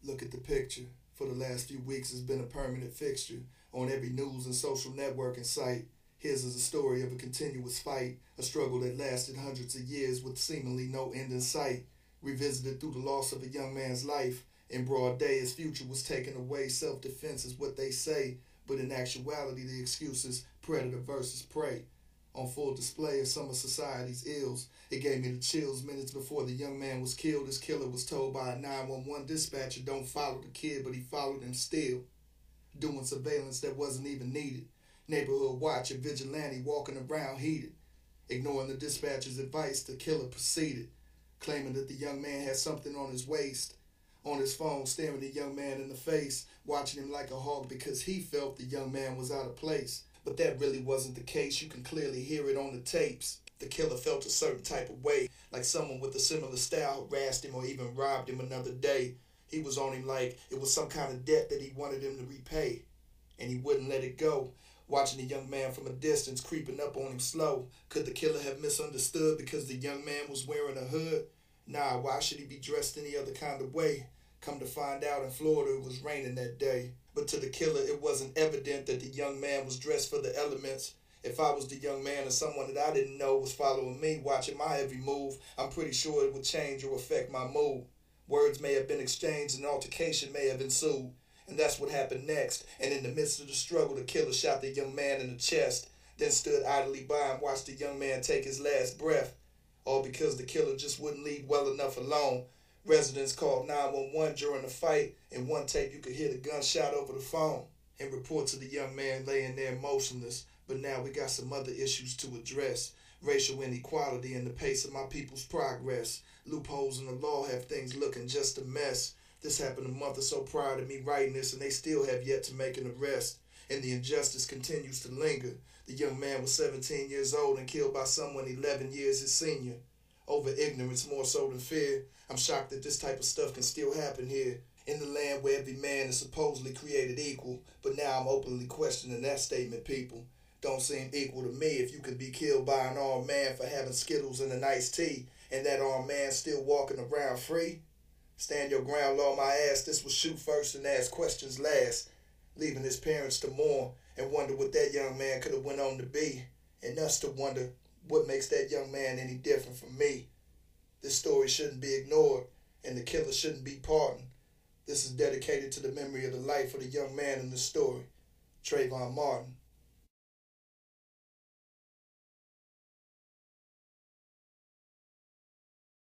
Look at the picture. For the last few weeks, it's been a permanent fixture on every news and social networking site. His is a story of a continuous fight, a struggle that lasted hundreds of years with seemingly no end in sight. Revisited through the loss of a young man's life. In broad day, his future was taken away. Self-defense is what they say, but in actuality, the excuse is predator versus prey. On full display of some of society's ills, it gave me the chills minutes before the young man was killed. His killer was told by a 911 dispatcher, don't follow the kid, but he followed him still, doing surveillance that wasn't even needed. Neighborhood watch, a vigilante walking around heated. Ignoring the dispatcher's advice, the killer proceeded, claiming that the young man had something on his waist. On his phone, staring the young man in the face, watching him like a hawk because he felt the young man was out of place. But that really wasn't the case. You can clearly hear it on the tapes. The killer felt a certain type of way, like someone with a similar style harassed him or even robbed him another day. He was on him like it was some kind of debt that he wanted him to repay, and he wouldn't let it go. Watching the young man from a distance, creeping up on him slow. Could the killer have misunderstood because the young man was wearing a hood? Nah, why should he be dressed any other kind of way? Come to find out, in Florida it was raining that day. But to the killer, it wasn't evident that the young man was dressed for the elements. If I was the young man or someone that I didn't know was following me, watching my every move, I'm pretty sure it would change or affect my mood. Words may have been exchanged and altercation may have ensued. And that's what happened next. And in the midst of the struggle, the killer shot the young man in the chest, then stood idly by and watched the young man take his last breath. All because the killer just wouldn't leave well enough alone. Residents called 911 during the fight. In one tape, you could hear the gunshot over the phone and reports of the young man laying there motionless. But now we got some other issues to address. Racial inequality and the pace of my people's progress. Loopholes in the law have things looking just a mess. This happened a month or so prior to me writing this, and they still have yet to make an arrest. And the injustice continues to linger. The young man was 17 years old and killed by someone 11 years his senior. Over ignorance more so than fear. I'm shocked that this type of stuff can still happen here, in the land where every man is supposedly created equal. But now I'm openly questioning that statement, people. Don't seem equal to me if you could be killed by an armed man for having Skittles and an iced tea, and that armed man still walking around free. Stand your ground, law my ass. This will shoot first and ask questions last, leaving his parents to mourn and wonder what that young man could have went on to be, and us to wonder what makes that young man any different from me. This story shouldn't be ignored, and the killer shouldn't be pardoned. This is dedicated to the memory of the life of the young man in the story, Trayvon Martin.